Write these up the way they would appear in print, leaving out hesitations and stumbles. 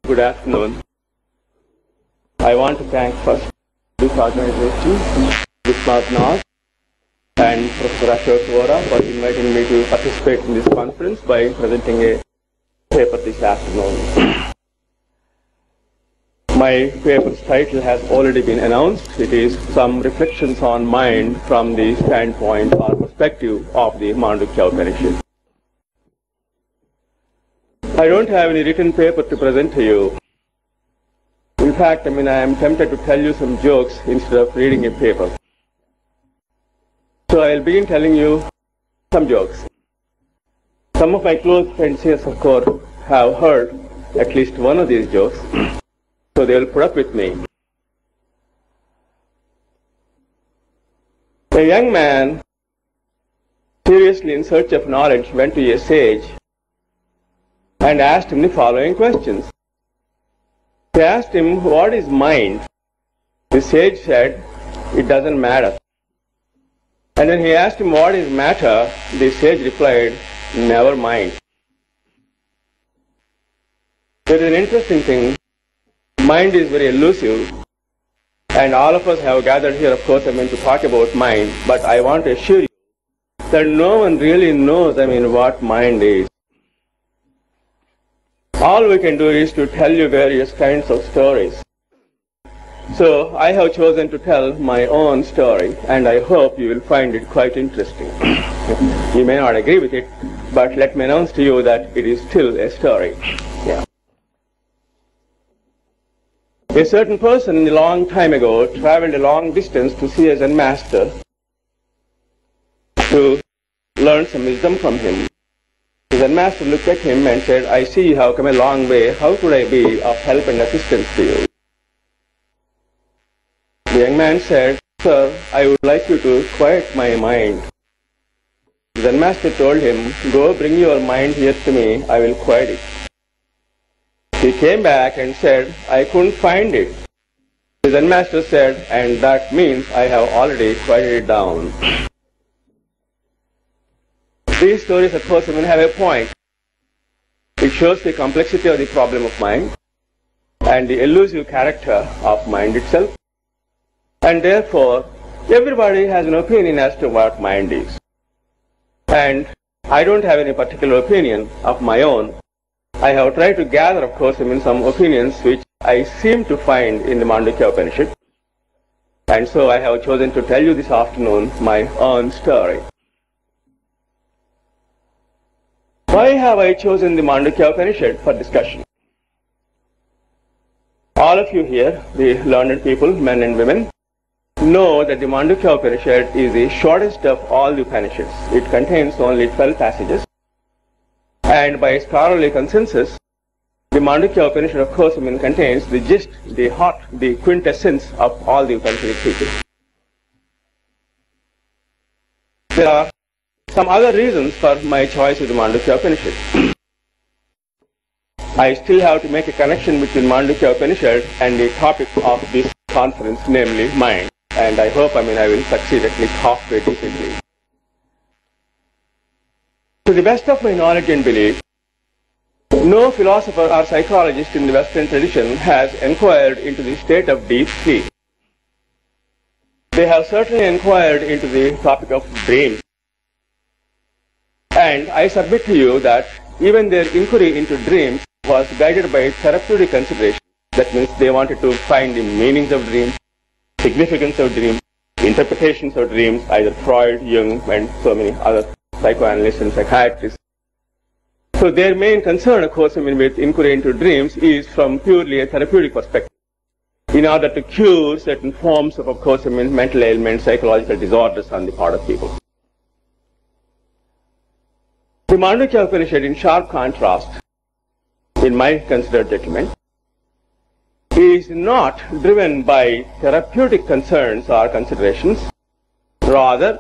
Good afternoon. I want to thank first this organization, Bismarck North, and Professor Ashok Vora for inviting me to participate in this conference by presenting a paper this afternoon. My paper's title has already been announced. It is Some Reflections on Mind from the Standpoint or Perspective of the Mandukya Upanishad. I don't have any written paper to present to you. In fact, I am tempted to tell you some jokes instead of reading a paper. So I'll begin telling you some jokes. Some of my close friends here, of course, have heard at least one of these jokes, so they'll put up with me. A young man, seriously in search of knowledge, went to a sage and asked him the following questions. He asked him, "What is mind?" The sage said, "It doesn't matter." And then he asked him, "What is matter?" The sage replied, "Never mind." There is an interesting thing. Mind is very elusive, and all of us have gathered here, of course, to talk about mind, but I want to assure you that no one really knows, what mind is. All we can do is to tell you various kinds of stories. So I have chosen to tell my own story, and I hope you will find it quite interesting. You may not agree with it, but let me announce to you that it is still a story. Yeah. A certain person a long time ago traveled a long distance to see a Zen master to learn some wisdom from him. The Zen master looked at him and said, "I see you have come a long way. How could I be of help and assistance to you?" The young man said, "Sir, I would like you to quiet my mind." The Zen master told him, "Go bring your mind here to me. I will quiet it." He came back and said, "I couldn't find it." The Zen master said, "And that means I have already quieted it down." These stories, of course, have a point. It shows the complexity of the problem of mind and the elusive character of mind itself. And therefore, everybody has an opinion as to what mind is. And I don't have any particular opinion of my own. I have tried to gather, of course, some opinions which I seem to find in the Mandukya Upanishad. And so I have chosen to tell you this afternoon my own story. Why have I chosen the Mandukya Upanishad for discussion? All of you here, the learned people, men and women, know that the Mandukya Upanishad is the shortest of all the Upanishads. It contains only 12 passages. And by scholarly consensus, the Mandukya Upanishad, of course, contains the gist, the heart, the quintessence of all the Upanishadic teachings. There are some other reasons for my choice of the Mandukya Upanishad. I still have to make a connection between Mandukya Upanishad and the topic of this conference, namely mind. And I hope, I will succeed at least halfway decently. To the best of my knowledge and belief, no philosopher or psychologist in the Western tradition has inquired into the state of deep sleep. They have certainly inquired into the topic of dreams. And I submit to you that even their inquiry into dreams was guided by therapeutic consideration. That means they wanted to find the meanings of dreams, significance of dreams, interpretations of dreams, either Freud, Jung, and so many other psychoanalysts and psychiatrists. So their main concern, of course, with inquiry into dreams is from purely a therapeutic perspective, in order to cure certain forms of course, mental ailments, psychological disorders on the part of people. The Mandukya Upanishad, in sharp contrast, in my considered judgment, is not driven by therapeutic concerns or considerations. Rather,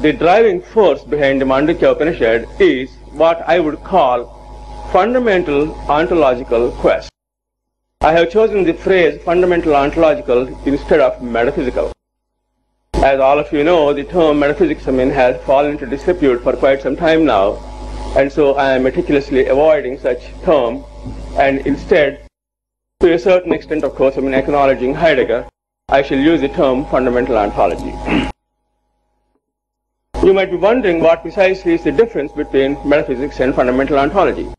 the driving force behind the Mandukya Upanishad is what I would call fundamental ontological quest. I have chosen the phrase fundamental ontological instead of metaphysical. As all of you know, the term metaphysics has fallen into disrepute for quite some time now, and so I am meticulously avoiding such term and instead To a certain extent, of course, in acknowledging Heidegger, I shall use the term fundamental ontology. You might be wondering what precisely is the difference between metaphysics and fundamental ontology.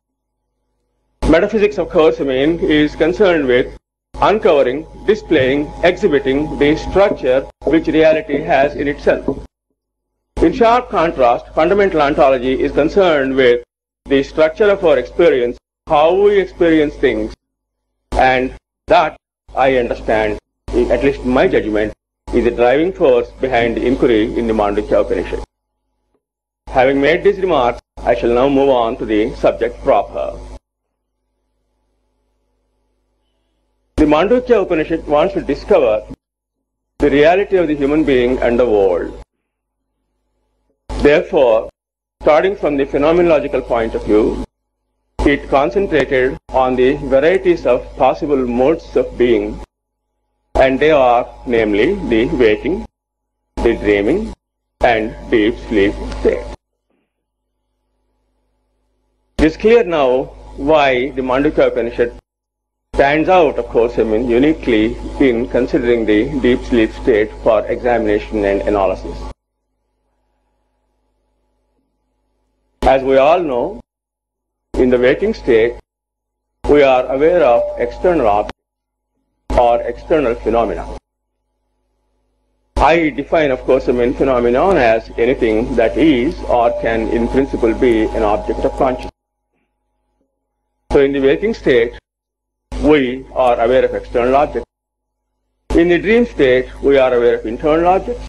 Metaphysics, of course, is concerned with uncovering, displaying, exhibiting the structure which reality has in itself. In sharp contrast, fundamental ontology is concerned with the structure of our experience, how we experience things, and that, I understand, at least in my judgment, is the driving force behind the inquiry in the Mandukya Upanishad. Having made these remarks, I shall now move on to the subject proper. The Mandukya Upanishad wants to discover the reality of the human being and the world. Therefore, starting from the phenomenological point of view, it concentrated on the varieties of possible modes of being, and they are namely the waking, the dreaming, and deep sleep state. It is clear now why the Mandukya Upanishad stands out, of course, uniquely in considering the deep sleep state for examination and analysis. As we all know, in the waking state, we are aware of external objects or external phenomena. I define, of course, phenomenon as anything that is or can in principle be an object of consciousness. So in the waking state, we are aware of external objects. In the dream state, we are aware of internal objects.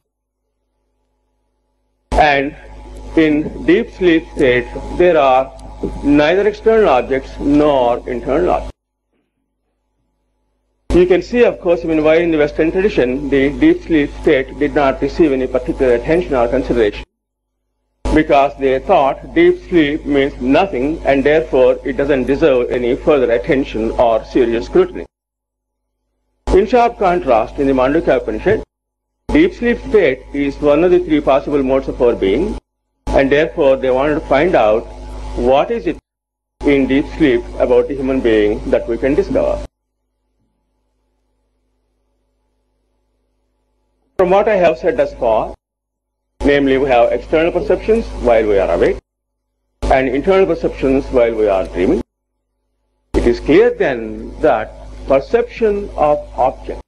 And in deep sleep state, there are neither external objects nor internal objects. You can see, of course, why in the Western tradition the deep sleep state did not receive any particular attention or consideration, because they thought deep sleep means nothing and therefore it doesn't deserve any further attention or serious scrutiny. In sharp contrast, in the Mandukya Upanishad, deep sleep state is one of the three possible modes of our being, and therefore they wanted to find out what is it in deep sleep about the human being that we can discover. From what I have said thus far, namely we have external perceptions while we are awake and internal perceptions while we are dreaming, it is clear then that perception of objects,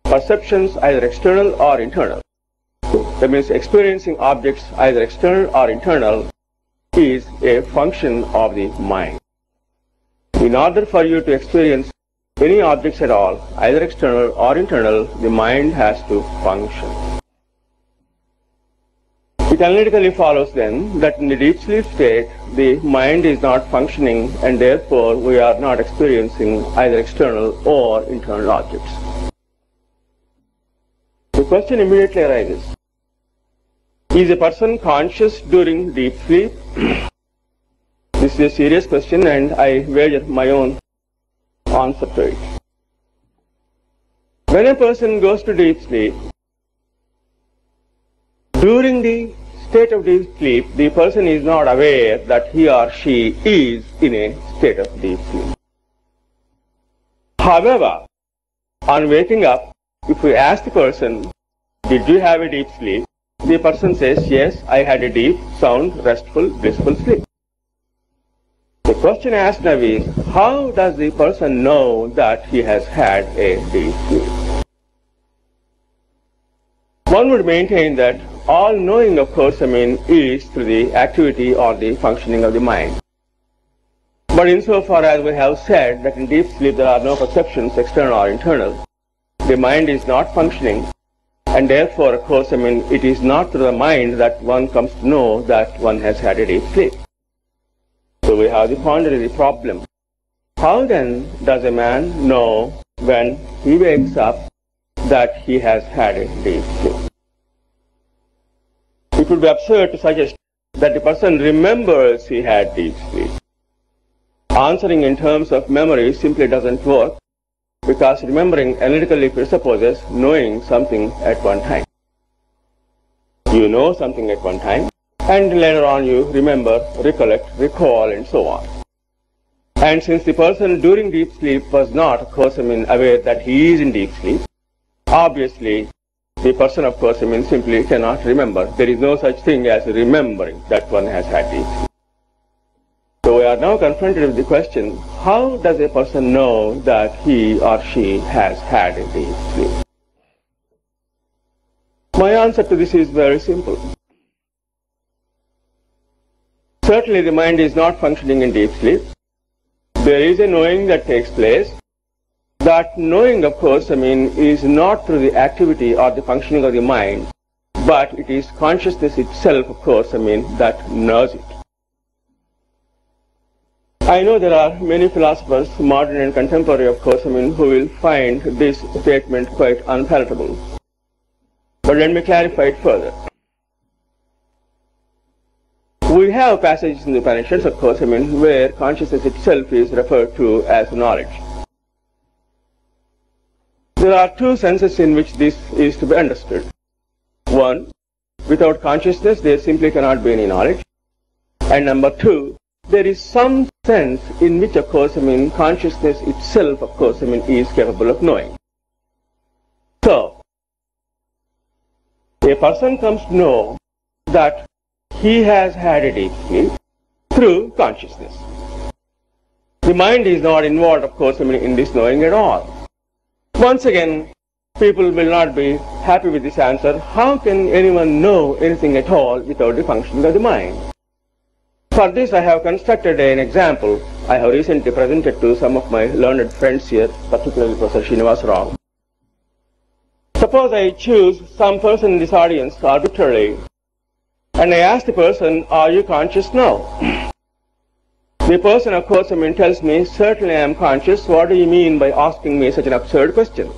perceptions either external or internal, that means experiencing objects either external or internal, is a function of the mind. In order for you to experience any objects at all, either external or internal, the mind has to function. It analytically follows then that in the deep sleep state, the mind is not functioning and therefore we are not experiencing either external or internal objects. The question immediately arises, is a person conscious during deep sleep? This is a serious question and I wager my own answer to it. When a person goes to deep sleep, during the state of deep sleep, the person is not aware that he or she is in a state of deep sleep. However, on waking up, if we ask the person, did you have a deep sleep? The person says, yes, I had a deep, sound, restful, blissful sleep. The question asked now is, how does the person know that he has had a deep sleep? One would maintain that all knowing, of course, is through the activity or the functioning of the mind. But insofar as we have said that in deep sleep there are no perceptions, external or internal, the mind is not functioning, and therefore, of course, it is not through the mind that one comes to know that one has had a deep sleep. So we have to ponder the problem. How then does a man know when he wakes up that he has had a deep sleep? It would be absurd to suggest that the person remembers he had deep sleep. Answering in terms of memory simply doesn't work, because remembering analytically presupposes knowing something at one time. You know something at one time, and later on you remember, recollect, recall, and so on. And since the person during deep sleep was not, of course, aware that he is in deep sleep, obviously the person, of course, simply cannot remember. There is no such thing as remembering that one has had deep sleep. So we are now confronted with the question, how does a person know that he or she has had a deep sleep? My answer to this is very simple. Certainly the mind is not functioning in deep sleep. There is a knowing that takes place. That knowing, of course, is not through the activity or the functioning of the mind, but it is consciousness itself, of course, that knows it. I know there are many philosophers, modern and contemporary, of course, who will find this statement quite unpalatable. But let me clarify it further. We have passages in the Upanishads, of course, where consciousness itself is referred to as knowledge. There are two senses in which this is to be understood. One, without consciousness there simply cannot be any knowledge. And number two, there is some sense in which, of course, consciousness itself, of course, is capable of knowing. So, a person comes to know that he has had a deep sleep through consciousness. The mind is not involved, of course, in this knowing at all. Once again, people will not be happy with this answer. How can anyone know anything at all without the functioning of the mind? For this, I have constructed an example I have recently presented to some of my learned friends here, particularly Professor Srinivas Rao. Suppose I choose some person in this audience arbitrarily, and I ask the person, are you conscious now? The person, of course, tells me, certainly I am conscious. What do you mean by asking me such an absurd question?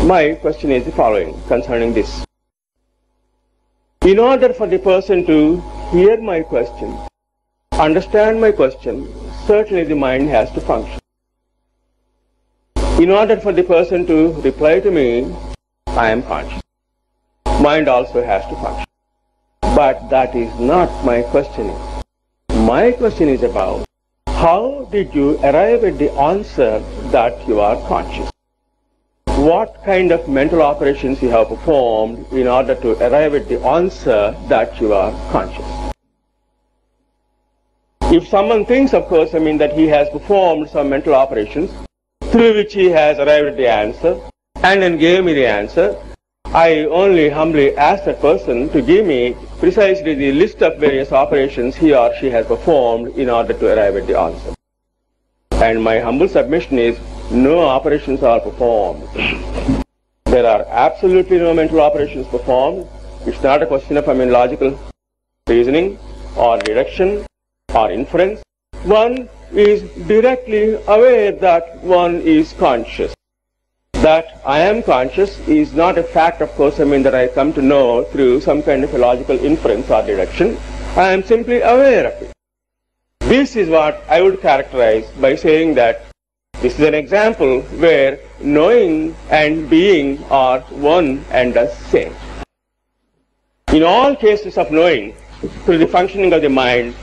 My question is the following concerning this. In order for the person to hear my question, understand my question, certainly the mind has to function. In order for the person to reply to me, I am conscious. Mind also has to function. But that is not my questioning. My question is about how did you arrive at the answer that you are conscious? What kind of mental operations you have performed in order to arrive at the answer that you are conscious? If someone thinks, of course, that he has performed some mental operations through which he has arrived at the answer and then gave me the answer, I only humbly ask that person to give me precisely the list of various operations he or she has performed in order to arrive at the answer. And my humble submission is, no operations are performed. There are absolutely no mental operations performed. It's not a question of logical reasoning or deduction or inference. One is directly aware that one is conscious. That I am conscious is not a fact, of course, that I come to know through some kind of a logical inference or deduction. I am simply aware of it. This is what I would characterize by saying that this is an example where knowing and being are one and the same. In all cases of knowing, through the functioning of the mind,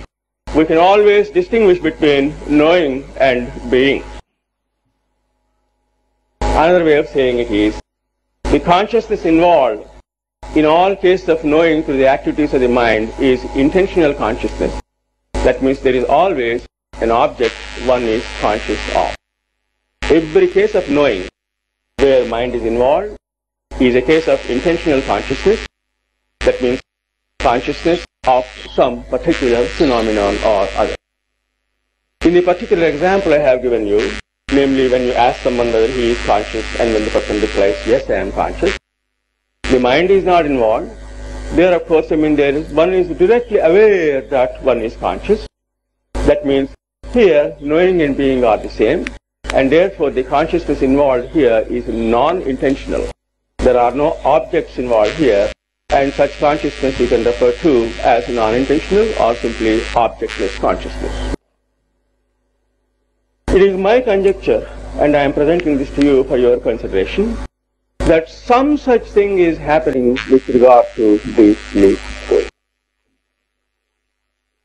we can always distinguish between knowing and being. Another way of saying it is, the consciousness involved in all cases of knowing through the activities of the mind is intentional consciousness. That means there is always an object one is conscious of. Every case of knowing where mind is involved is a case of intentional consciousness. That means consciousness of some particular phenomenon or other. In the particular example I have given you, namely when you ask someone whether he is conscious and when the person replies, yes, I am conscious, the mind is not involved. There, of course, one is directly aware that one is conscious. That means here knowing and being are the same, and therefore the consciousness involved here is non-intentional. There are no objects involved here, and such consciousness you can refer to as non-intentional or simply objectless consciousness. It is my conjecture, and I am presenting this to you for your consideration, that some such thing is happening with regard to deep sleep.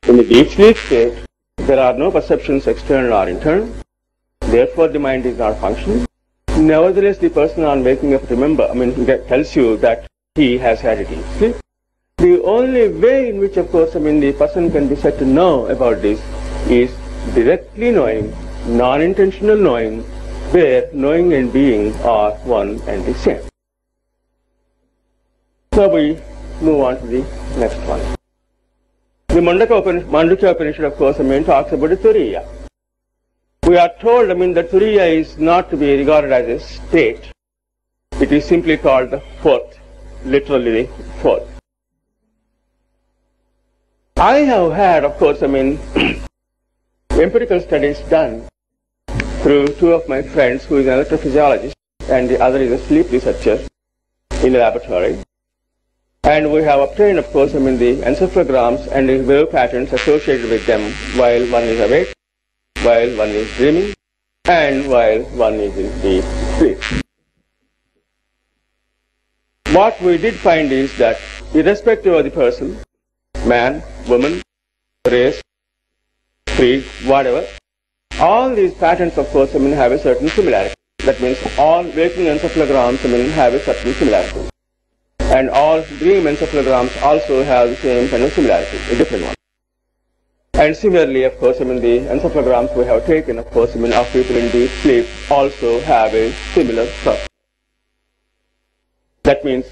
In In the deep sleep state, there are no perceptions external or internal. Therefore, the mind is not functioning. Nevertheless, the person on waking up tells you that he has had a deep sleep. The only way in which, of course, the person can be said to know about this is directly knowing, non-intentional knowing, where knowing and being are one and the same. Now we move on to the next one. The Mandukya Upanishad, of course, talks about the Turiya. We are told, that Turiya is not to be regarded as a state. It is simply called the fourth, literally the fourth. I have had, of course, empirical studies done through two of my friends, who is an electrophysiologist and the other is a sleep researcher in the laboratory. And we have obtained, of course, the encephalograms and the wave patterns associated with them while one is awake, while one is dreaming, and while one is in deep sleep. What we did find is that irrespective of the person, man, woman, race, creed, whatever, all these patterns, of course, have a certain similarity. That means all waking encephalograms, have a certain similarity. And all dream encephalograms also have the same kind of similarity, a different one. And similarly, of course, the encephalograms we have taken, of course, of people in deep sleep also have a similar structure. That means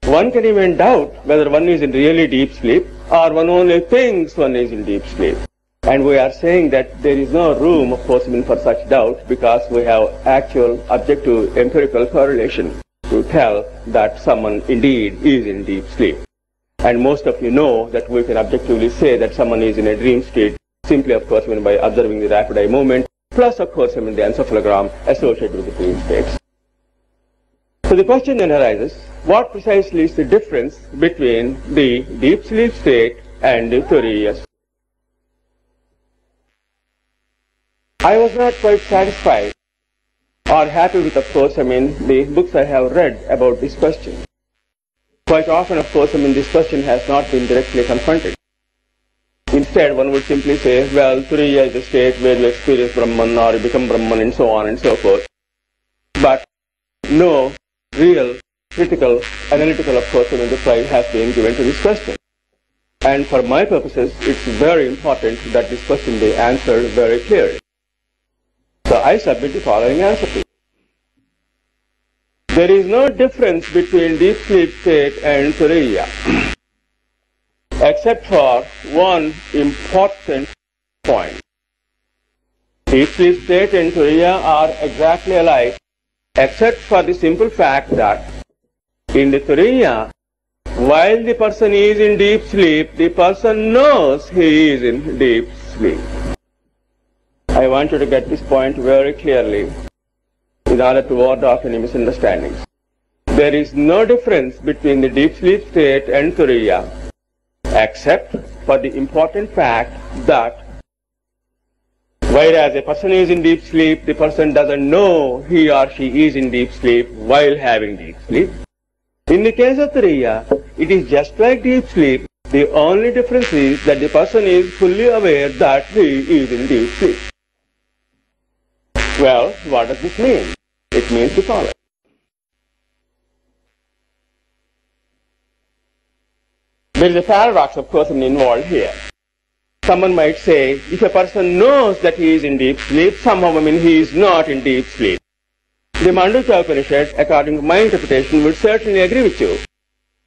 one can even doubt whether one is in really deep sleep or one only thinks one is in deep sleep. And we are saying that there is no room, of course, for such doubt, because we have actual objective empirical correlation to tell that someone indeed is in deep sleep. And most of you know that we can objectively say that someone is in a dream state simply, of course, by observing the rapid eye movement, plus, of course, the encephalogram associated with the dream states. So the question then arises, what precisely is the difference between the deep sleep state and the Turiya state? I was not quite satisfied or happy with, of course, the books I have read about this question. Quite often, of course, this question has not been directly confronted. Instead, one would simply say, well, Turiya is the state where you experience Brahman or you become Brahman and so on and so forth. But no real, critical, analytical, of course, reply has been given to this question. And for my purposes, it's very important that this question be answered very clearly. So I submit the following answer to you. There is no difference between deep sleep state and Turiya, except for one important point. Deep sleep state and Turiya are exactly alike, except for the simple fact that in the Turiya, while the person is in deep sleep, the person knows he is in deep sleep. I want you to get this point very clearly in order to ward off any misunderstandings. There is no difference between the deep sleep state and Turiya, except for the important fact that whereas a person is in deep sleep, the person doesn't know he or she is in deep sleep while having deep sleep. In the case of Turiya, it is just like deep sleep. The only difference is that the person is fully aware that he is in deep sleep. Well, what does this mean? It means the following. There is a paradox, of course, involved here. Someone might say, if a person knows that he is in deep sleep, somehow he is not in deep sleep. The Mandukya Upanishad, according to my interpretation, would certainly agree with you.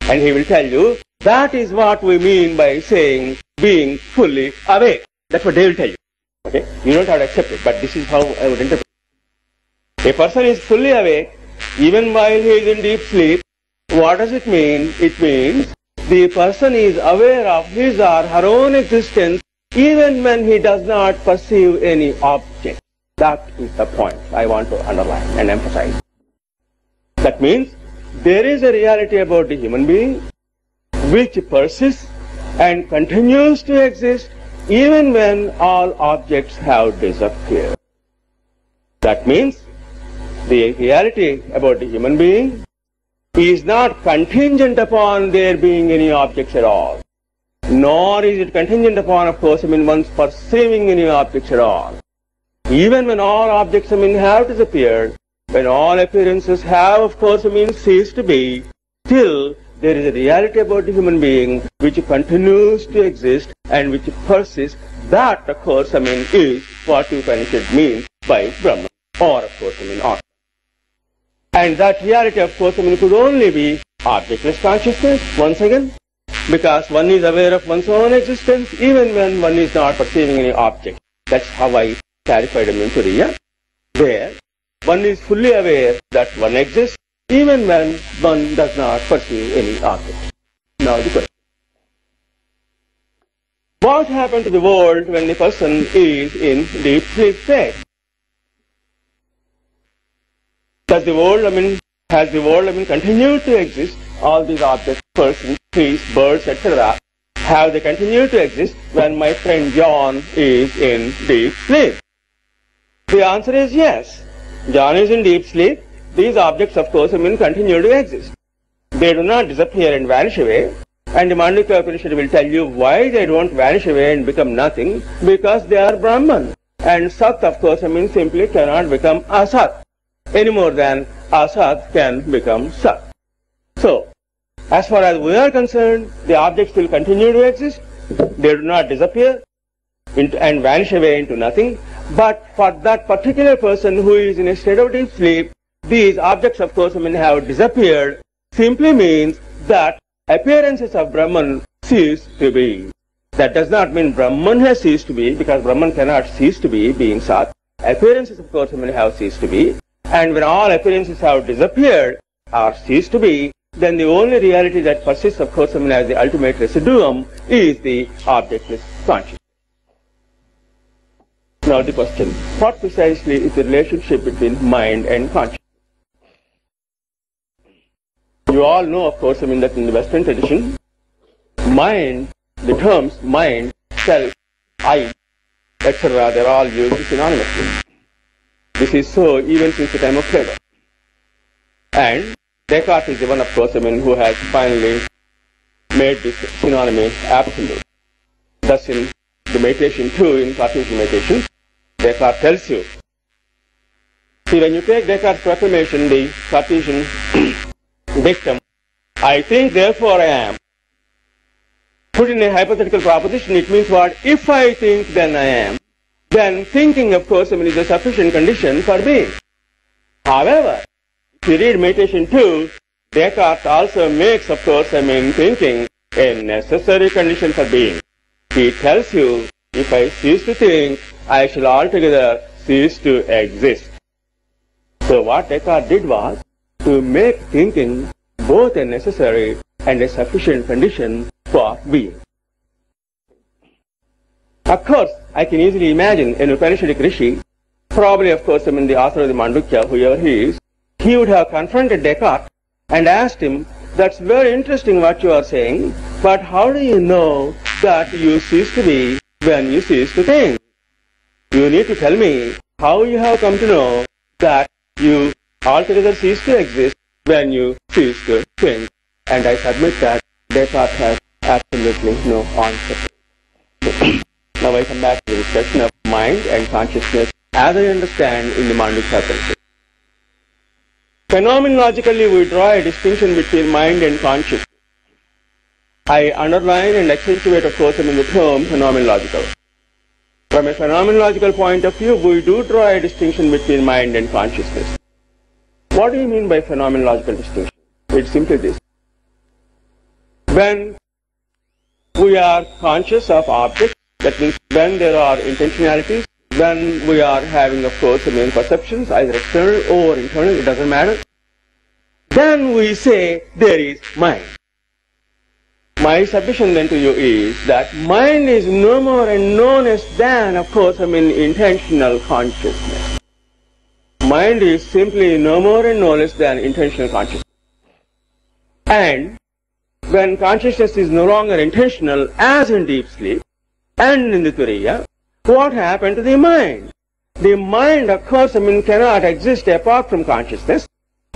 And he will tell you, that is what we mean by saying being fully awake. That's what they will tell you. Okay? You don't have to accept it, but this is how I would interpret it. A person is fully awake, even while he is in deep sleep. What does it mean? It means the person is aware of his or her own existence even when he does not perceive any object. That is the point I want to underline and emphasize. That means there is a reality about the human being which persists and continues to exist even when all objects have disappeared. That means the reality about the human being is not contingent upon there being any objects at all. nor is it contingent upon, of course, one's perceiving any objects at all. Even when all objects, have disappeared, when all appearances have, of course, ceased to be, still there is a reality about the human being which continues to exist and which persists. That, of course, is what Upanishad means by Brahman, or, of course, Atma. And that reality, of course, could only be objectless consciousness, once again, because one is aware of one's own existence even when one is not perceiving any object. That's how I clarified in Turiya, where one is fully aware that one exists even when one does not perceive any object. Now the question. What happened to the world when the person is in deep sleep state? Does the world, has the world, continued to exist? All these objects, persons, trees, birds, etc., have they continued to exist when my friend John is in deep sleep? The answer is yes. John is in deep sleep. These objects, of course, continue to exist. They do not disappear and vanish away. And the Mandukya Upanishad will tell you why they don't vanish away and become nothing, because they are Brahman. And Sat, of course, simply cannot become Asat, any more than Asat can become Sat. So, as far as we are concerned, the objects will continue to exist. They do not disappear and vanish away into nothing. But for that particular person who is in a state of deep sleep, these objects, of course, have disappeared, simply means that appearances of Brahman cease to be. That does not mean Brahman has ceased to be, because Brahman cannot cease to be, being Sat. Appearances, of course, have ceased to be. And when all appearances have disappeared or ceased to be, then the only reality that persists, of course, as the ultimate residuum is the objectless consciousness. Now the question, what precisely is the relationship between mind and consciousness? You all know, of course, that in the Western tradition, mind, the terms mind, self, I, etc., they're all used synonymously. This is so even since the time of Plato. And Descartes is the one, of course, who has finally made this synonymy absolute. Thus, in the meditation 2, in Cartesian meditation, Descartes tells you, see, when you take Descartes' proclamation, the Cartesian dictum, I think, therefore I am, put in a hypothetical proposition, it means what? If I think, then I am. Then thinking, of course, is a sufficient condition for being. However, if you read meditation 2, Descartes also makes, of course, thinking a necessary condition for being. He tells you, if I cease to think, I shall altogether cease to exist. So what Descartes did was to make thinking both a necessary and a sufficient condition for being. Of course, I can easily imagine an Upanishadic Rishi, probably, of course, the author of the Mandukya, whoever he is, he would have confronted Descartes and asked him, that's very interesting what you are saying, but how do you know that you cease to be when you cease to think? You need to tell me how you have come to know that you altogether cease to exist when you cease to think. And I submit that Descartes has absolutely no answer. Now I come back to the discussion of mind and consciousness as I understand in the Mandukya Upanishad. Phenomenologically, we draw a distinction between mind and consciousness. I underline and accentuate, of course, the term phenomenological. From a phenomenological point of view, we do draw a distinction between mind and consciousness. What do you mean by phenomenological distinction? It's simply this. When we are conscious of objects, that means when there are intentionalities, when we are having, of course, perceptions, either external or internal, it doesn't matter, then we say there is mind. My submission then to you is that mind is no more and no less than, of course, intentional consciousness. Mind is simply no more and no less than intentional consciousness. And when consciousness is no longer intentional, as in deep sleep and in the Turiya, what happened to the mind? The mind, of course, cannot exist apart from consciousness.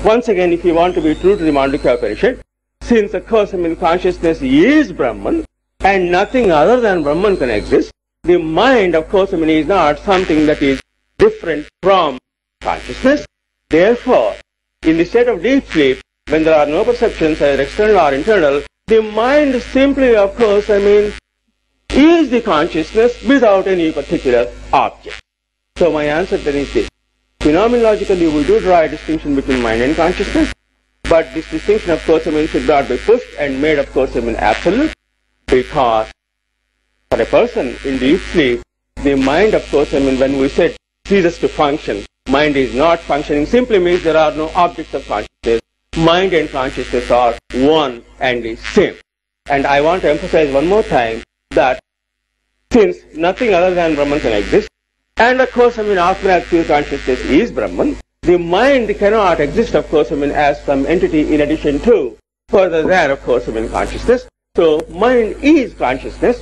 Once again, if you want to be true to the Mandukya Upanishad, since, of course, consciousness is Brahman, and nothing other than Brahman can exist, the mind, of course, is not something that is different from consciousness. Therefore, in the state of deep sleep, when there are no perceptions, either external or internal, the mind simply, of course, is the consciousness without any particular object. So my answer then is this. Phenomenologically, we do draw a distinction between mind and consciousness, but this distinction, of course, should not be pushed and made, of course, absolute, because for a person in deep sleep, the mind, of course, when we said ceases to function, mind is not functioning, simply means there are no objects of consciousness. Mind and consciousness are one and the same. And I want to emphasize one more time that since nothing other than Brahman can exist, and of course, Atma pure consciousness is Brahman, the mind cannot exist, of course, as some entity in addition to, further than, of course, consciousness. So, mind is consciousness,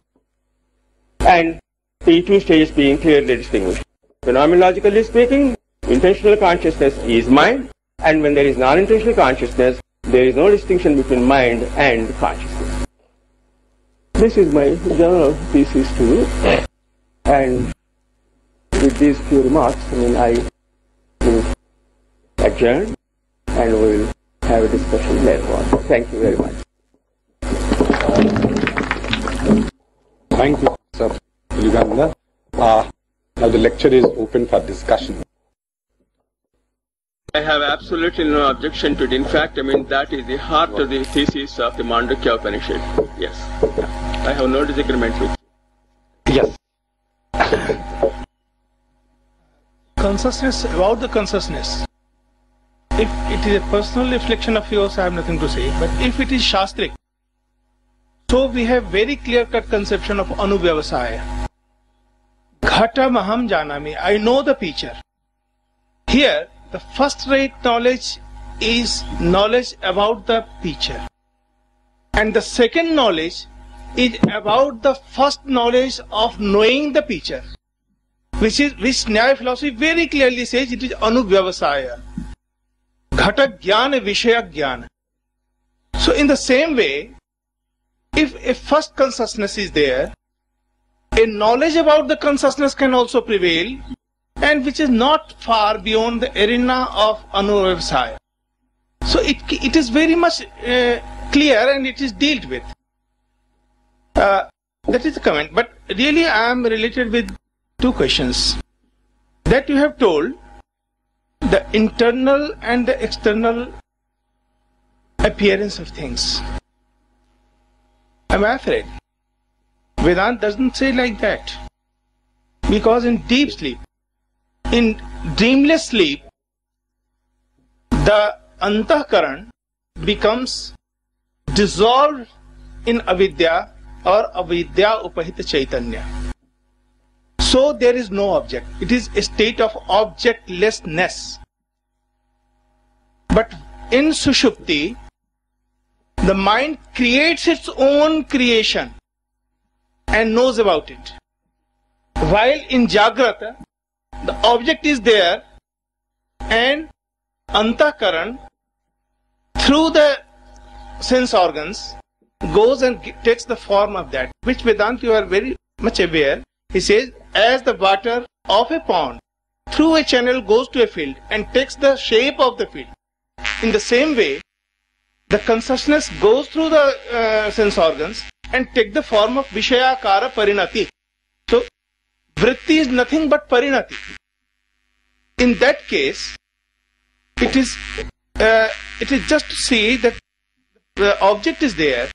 and the two stages being clearly distinguished. Phenomenologically speaking, intentional consciousness is mind, and when there is non-intentional consciousness, there is no distinction between mind and consciousness. This is my general thesis to you, and with these few remarks, I will adjourn and we will have a discussion later on. Thank you very much. Thank you, Sir Pulligandla. Now the lecture is open for discussion. I have absolutely no objection to it. In fact, that is the heart of the thesis of the Mandukya Upanishad. Yes. I have no disagreement with it. Yes. Consciousness, about the consciousness. If it is a personal reflection of yours, I have nothing to say. But if it is Shastric, so we have very clear-cut conception of Anuvyavasaya. Ghata maham janami, I know the picture. Here, the first-rate knowledge is knowledge about the picture. And the second knowledge is about the first knowledge of knowing the picture. Which Nyaya philosophy very clearly says it is Anuvyavasaya. Ghata jnana vishaya jnana. So in the same way, if a first consciousness is there, a knowledge about the consciousness can also prevail, and which is not far beyond the arena of Anuvyavasaya. So it is very much clear and it is dealt with. That is the comment. But really I am related with two questions. That you have told the internal and the external appearance of things. Am I afraid? Vedanta doesn't say like that. Because in deep sleep, in dreamless sleep, the antahkaran becomes dissolved in avidya or avidya upahita chaitanya. So there is no object. It is a state of objectlessness. But in Sushupti, the mind creates its own creation and knows about it. While in Jagrata, the object is there and Antakaran, through the sense organs, goes and takes the form of that, which Vedanta you are very much aware. He says, as the water of a pond through a channel goes to a field and takes the shape of the field. In the same way, the consciousness goes through the sense organs and take the form of Vishayakara Parinati. So, Vritti is nothing but Parinati. In that case, it is just to see that the object is there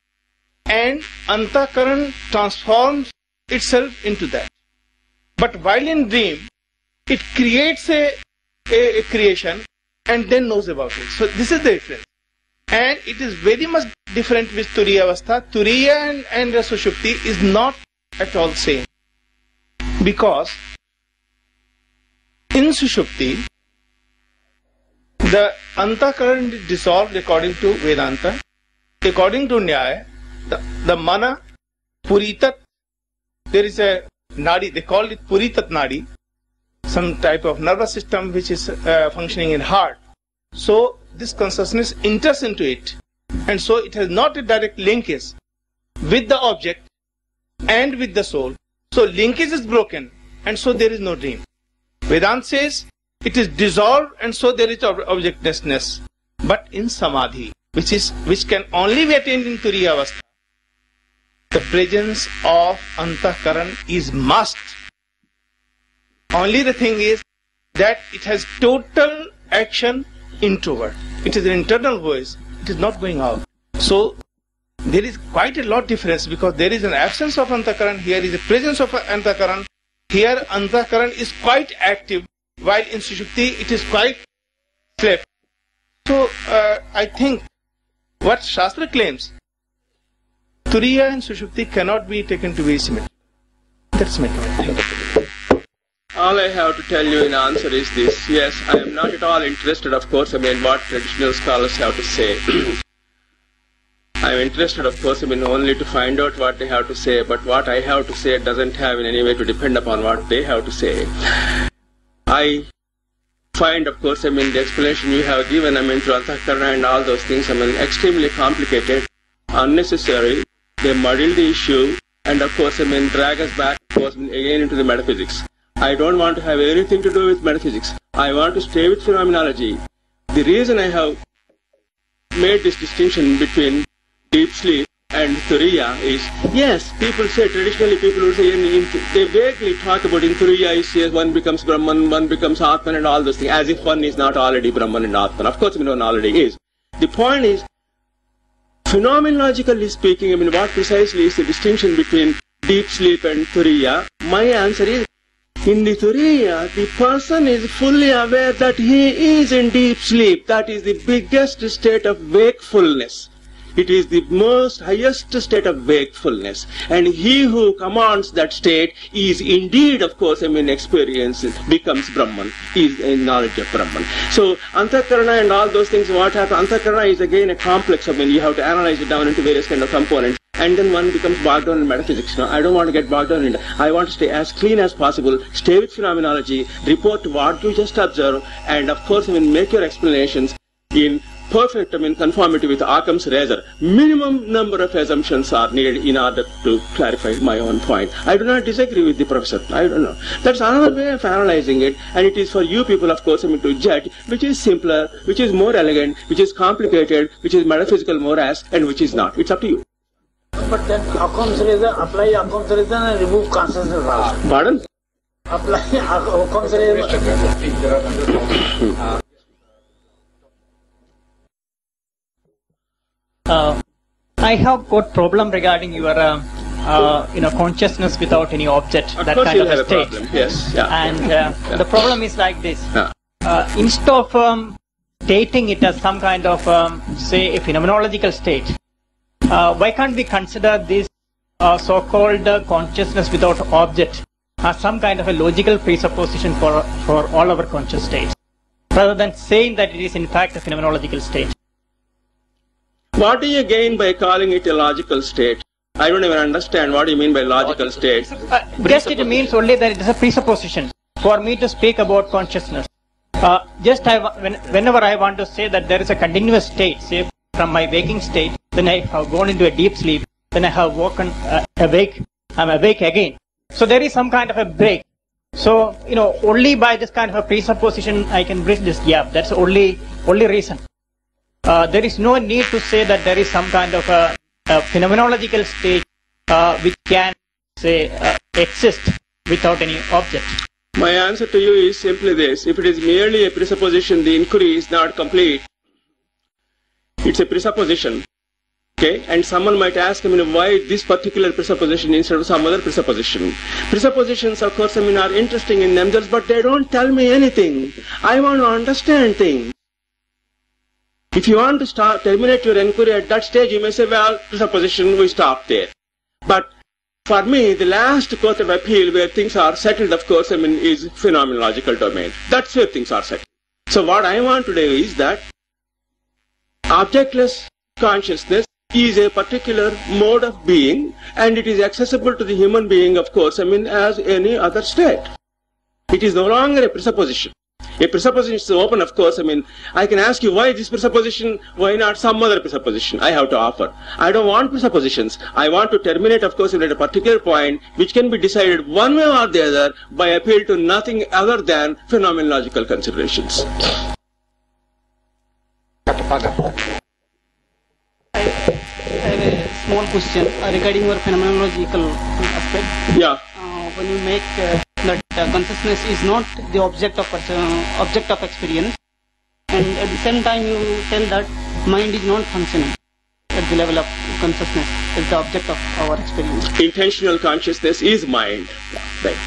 and Antakaran transforms itself into that. But while in dream, it creates a creation and then knows about it. So this is the difference. And it is very much different with Turiya Avastha. Turiya and Sushupti is not at all same. Because in Sushupti, the Antakaran is dissolved according to Vedanta. According to Nyaya, the mana, Puritat, there is a nadi, they call it Puritat nadi, some type of nervous system which is functioning in heart. So this consciousness enters into it, and so it has not a direct linkage with the object, and with the soul. So linkage is broken, and so there is no dream. Vedanta says it is dissolved, and so there is objectlessness. But in samadhi, which can only be attained in turiya avastha, the presence of antakaran is must. Only the thing is that it has total action introvert. It is an internal voice. It is not going out. So there is quite a lot difference, because there is an absence of antakaran. Here is a presence of antakaran. Here antakaran is quite active, while in sushupti it is quite slept. So I think what Shastra claims, turiya and sushupti cannot be taken to be symmetrical. That's my point. All I have to tell you in answer is this. Yes, I am not at all interested, of course, what traditional scholars have to say. I am interested, of course, only to find out what they have to say, but what I have to say doesn't have in any way to depend upon what they have to say. I find, of course, the explanation you have given, to Antahkarana and all those things, extremely complicated, unnecessary. They muddle the issue, and of course, drag us back, of course, again into the metaphysics. I don't want to have anything to do with metaphysics. I want to stay with phenomenology. The reason I have made this distinction between deep sleep and turiya is, yes, people say, traditionally people would say, they vaguely talk about in turiya is, yes, one becomes Brahman, one becomes Atman and all those things, as if one is not already Brahman and Atman. Of course, one already is. The point is, phenomenologically speaking, what precisely is the distinction between deep sleep and turiya? My answer is, in the turiya, the person is fully aware that he is in deep sleep. That is the biggest state of wakefulness. It is the most highest state of wakefulness. And he who commands that state is indeed, of course, experience, becomes Brahman, is in knowledge of Brahman. So, Antakarana and all those things, what happens, Antakarana is again a complex, you have to analyze it down into various kind of components. And then one becomes bogged down in metaphysics. Now, I don't want to get bogged down in it. I want to stay as clean as possible, stay with phenomenology, report what you just observe, and of course, make your explanations in perfect, conformity with Occam's razor. Minimum number of assumptions are needed in order to clarify my own point. I do not disagree with the professor. I don't know. That's another way of analyzing it, and it is for you people, of course, to judge which is simpler, which is more elegant, which is complicated, which is metaphysical morass, and which is not. It's up to you. But then Occam's razor, apply Occam's razor and remove consciousness also. Pardon? Apply Occam's razor. I have got problem regarding your consciousness without any object, Of that course kind you'll of a have state. problem. Yes. Yeah. And the problem is like this. Yeah. Instead of stating it as some kind of, say, a phenomenological state, why can't we consider this so-called consciousness without object as some kind of a logical presupposition for all our conscious states, rather than saying that it is in fact a phenomenological state? What do you gain by calling it a logical state? I don't even understand what you mean by logical state. Just it means only that it is a presupposition for me to speak about consciousness. Whenever I want to say that there is a continuous state, say from my waking state, then I have gone into a deep sleep, then I have woken awake, I'm awake again. So there is some kind of a break. So, only by this kind of a presupposition I can bridge this gap. That's only reason. There is no need to say that there is some kind of a phenomenological state which can, say, exist without any object. My answer to you is simply this. If it is merely a presupposition, the inquiry is not complete. It's a presupposition. Okay? And someone might ask, why this particular presupposition instead of some other presupposition? Presuppositions, of course, are interesting in themselves, but they don't tell me anything. I want to understand things. If you want to terminate your inquiry at that stage, you may say, well, presupposition, we stop there. But for me, the last court of appeal where things are settled, of course, is phenomenological domain. That's where things are settled. So what I want to do is that objectless consciousness is a particular mode of being, and it is accessible to the human being, of course, as any other state. It is no longer a presupposition. A presupposition is open, of course. I mean, I can ask you why this presupposition, why not some other presupposition I have to offer. I don't want presuppositions. I want to terminate, of course, at a particular point, which can be decided one way or the other by appeal to nothing other than phenomenological considerations. I have a small question regarding your phenomenological aspect. Yeah. When you make that consciousness is not the object of experience, and at the same time you tell that mind is not functioning at the level of consciousness as the object of our experience. Intentional consciousness is mind. Right.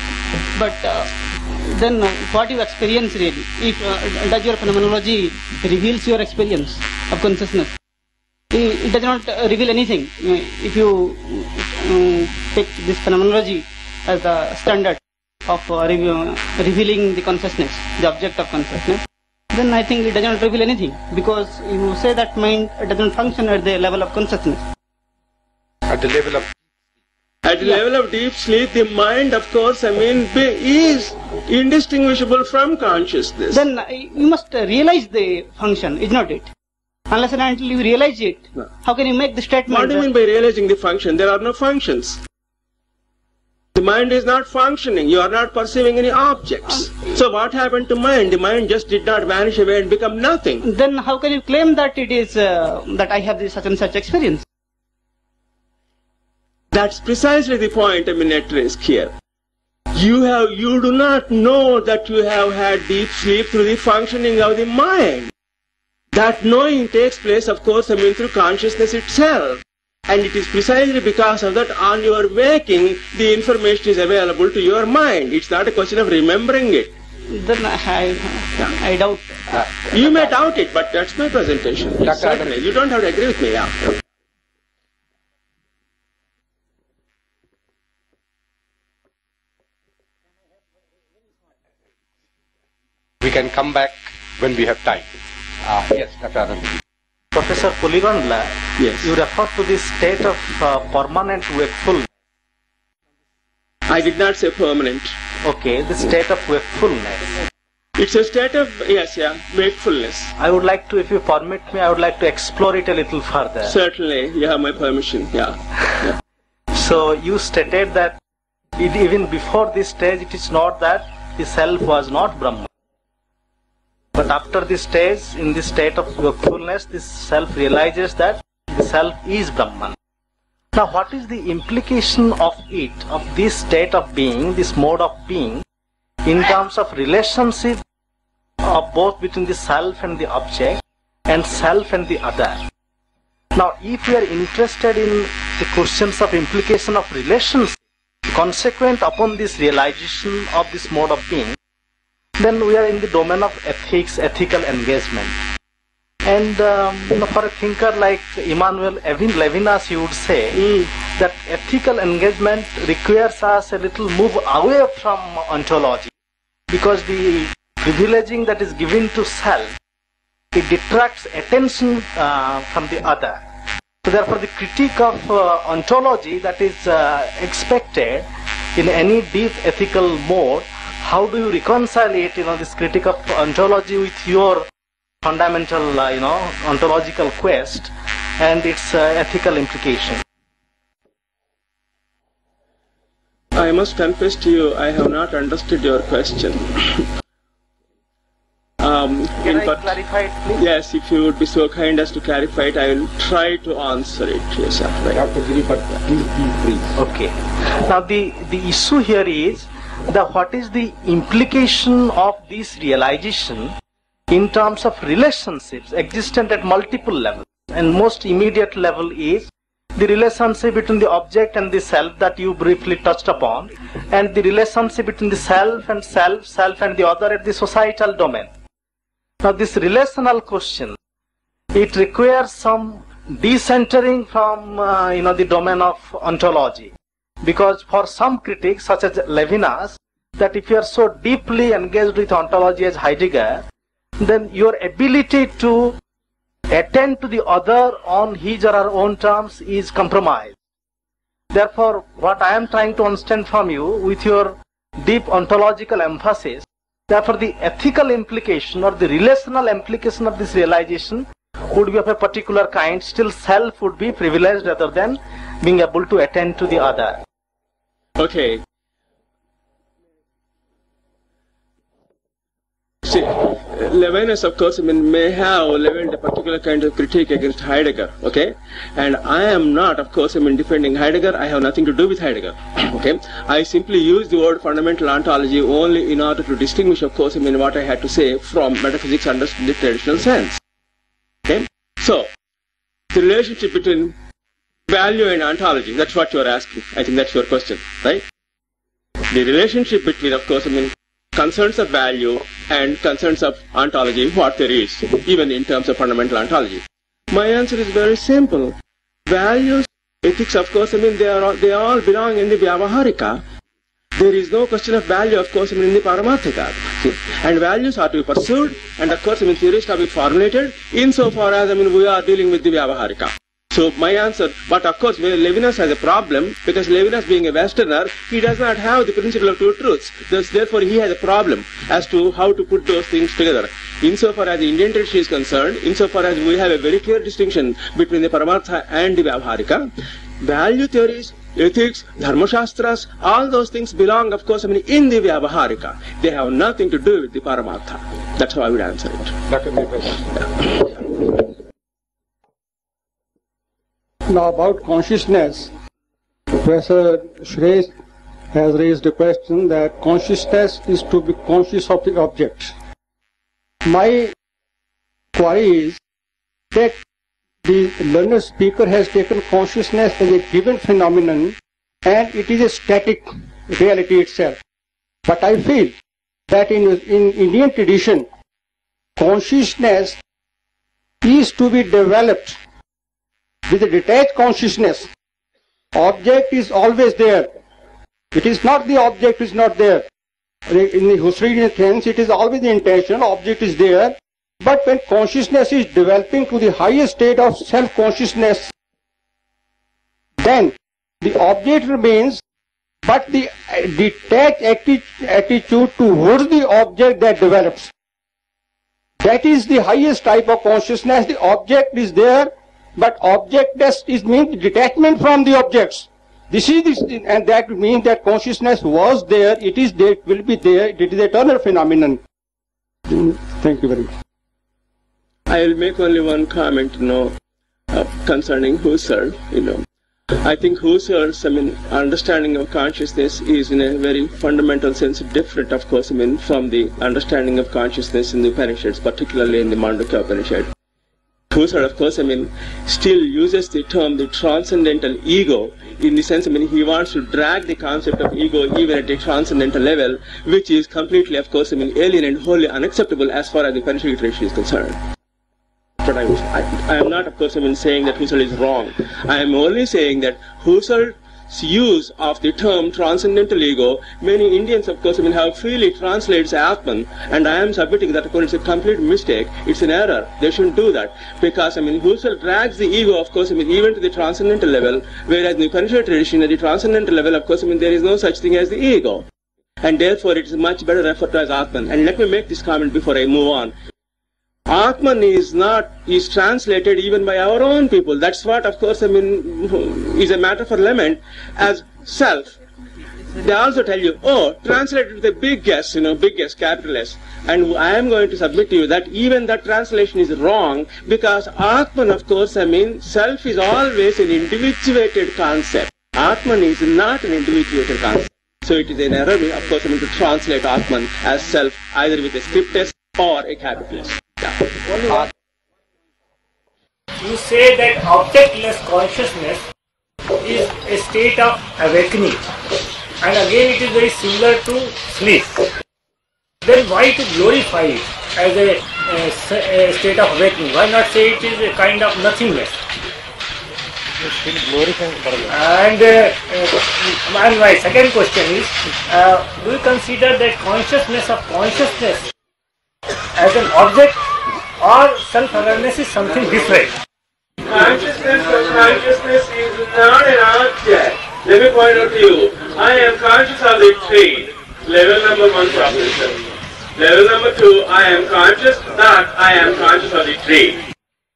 But then what you experience really? If does your phenomenology reveals your experience of consciousness? It does not reveal anything. If you take this phenomenology as the standard of revealing the consciousness, the object of consciousness, then I think it does not reveal anything, because you say that mind does not function at the level of consciousness. At the level of level of deep sleep, the mind, of course, is indistinguishable from consciousness. Then you must realize the function, is not it? Unless and until you realize it, No. how can you make the statement? What do you mean by realizing the function? There are no functions. The mind is not functioning. You are not perceiving any objects. So what happened to mind? The mind just did not vanish away and become nothing. Then how can you claim that it is that I have this such and such experience? That's precisely the point at risk here. You do not know that you have had deep sleep through the functioning of the mind. That knowing takes place, of course, through consciousness itself. And it is precisely because of that, on your waking, the information is available to your mind. It's not a question of remembering it. Then I doubt. You may doubt it, but that's my presentation. Certainly. You don't have to agree with me. Yeah. we can come back when we have time. Yes, Dr. Anand. Professor Pulligandla, Yes. you refer to this state of permanent wakefulness. I did not say permanent. Okay, the state of wakefulness. It's a state of, wakefulness. I would like to, if you permit me, I would like to explore it a little further. Certainly, you have my permission. Yeah. So you stated that even before this stage, it is not that the self was not Brahman. But after this stage, in this state of wakefulness, this self realizes that the self is Brahman. Now, what is the implication of it, of this state of being, this mode of being, in terms of relationship of both between the self and the object, and self and the other? Now, if we are interested in the questions of implication of relationship consequent upon this realization of this mode of being, then we are in the domain of ethics, ethical engagement. And for a thinker like Emmanuel Levinas, he would say that ethical engagement requires us a little move away from ontology, because the privileging that is given to self, it detracts attention from the other. So therefore the critique of ontology that is expected in any deep ethical mode, how do you reconcile it, this critique of ontology with your fundamental, ontological quest and its ethical implication? I must confess to you, I have not understood your question. Can I clarify it, please? Yes, if you would be so kind as to clarify it, I will try to answer it. Yes, right. Dr. Giripat, please. Okay. Now the issue here is what is the implication of this realization in terms of relationships existent at multiple levels, and most immediate level is the relationship between the object and the self that you briefly touched upon, and the relationship between the self and self and the other at the societal domain. Now this relational question, it requires some decentering from the domain of ontology, because for some critics such as Levinas, that if you are so deeply engaged with ontology as Heidegger, then your ability to attend to the other on his or her own terms is compromised. Therefore, what I am trying to understand from you, with your deep ontological emphasis, Therefore, the ethical implication or the relational implication of this realization would be of a particular kind. Still, self would be privileged rather than being able to attend to the other. Okay. See, Levinas, of course, may have leveled a particular kind of critique against Heidegger, okay? And I am not, of course, defending Heidegger. I have nothing to do with Heidegger, okay? I simply use the word fundamental ontology only in order to distinguish, of course, what I had to say from metaphysics understood in the traditional sense, okay? So, the relationship between value and ontology, that's what you are asking. I think that's your question, right? The relationship between, of course, concerns of value and concerns of ontology, what there is, even in terms of fundamental ontology. My answer is very simple. Values, ethics, of course, they all belong in the Vyavaharika. There is no question of value, of course, in the Paramarthika. And values are to be pursued, and of course, theories are to be formulated, insofar as, we are dealing with the Vyavaharika. So my answer, but of course Levinas has a problem, because Levinas being a Westerner, he does not have the principle of two truths. Therefore he has a problem as to how to put those things together. Insofar as the Indian tradition is concerned, insofar as we have a very clear distinction between the Paramartha and the Vyavaharika, value theories, ethics, dharmashastras, all those things belong, of course, in the Vyavaharika. They have nothing to do with the Paramartha. That's how I would answer it. Now about consciousness, Professor Shresh has raised a question that consciousness is to be conscious of the object. My query is that the learned speaker has taken consciousness as a given phenomenon and it is a static reality itself. But I feel that in Indian tradition, consciousness is to be developed with a detached consciousness. Object is always there. It is not the object is not there. In the Husserlian sense, it is always the intention, object is there. But when consciousness is developing to the highest state of self-consciousness, then the object remains, but the detached attitude towards the object that develops. That is the highest type of consciousness. The object is there, but objectless means detachment from the objects. This is and that means that consciousness was there, it is there, it will be there, it is an eternal phenomenon. Thank you very much. I will make only one comment, concerning Husserl. I think Husserl's, understanding of consciousness is in a very fundamental sense different, of course, from the understanding of consciousness in the Upanishads, particularly in the Mandukya Upanishad. Husserl, of course, still uses the term the transcendental ego in the sense, he wants to drag the concept of ego even at a transcendental level, which is completely, of course, alien and wholly unacceptable as far as the Upanishadic tradition is concerned. But I am not, of course, saying that Husserl is wrong. I am only saying that Husserl's use of the term transcendental ego, many Indians, of course, have freely translated Atman, and I am submitting that, of course, it's a complete mistake. It's an error. They shouldn't do that. Because, Husserl drags the ego, of course, even to the transcendental level, whereas in the Upanishad tradition, at the transcendental level, of course, there is no such thing as the ego. And therefore, it is much better referred to as Atman. And let me make this comment before I move on. Atman is translated even by our own people. That's what, of course, is a matter for lament as self. They also tell you, translated with a big S, big S, capital S. And I am going to submit to you that even that translation is wrong, because Atman, of course, self is always an individuated concept. Atman is not an individuated concept. So it is an error, of course, to translate Atman as self, either with a script S or a capital S. You say that objectless consciousness is a state of awakening, and again it is very similar to sleep. Then why to glorify it as a state of awakening? Why not say it is a kind of nothingness? And my second question is, do you consider that consciousness of consciousness as an object, or self-awareness is something different? Consciousness of consciousness is not an object. Let me point out to you, I am conscious of the tree, level number 1 proposition. Level number 2, I am conscious that I am conscious of the tree.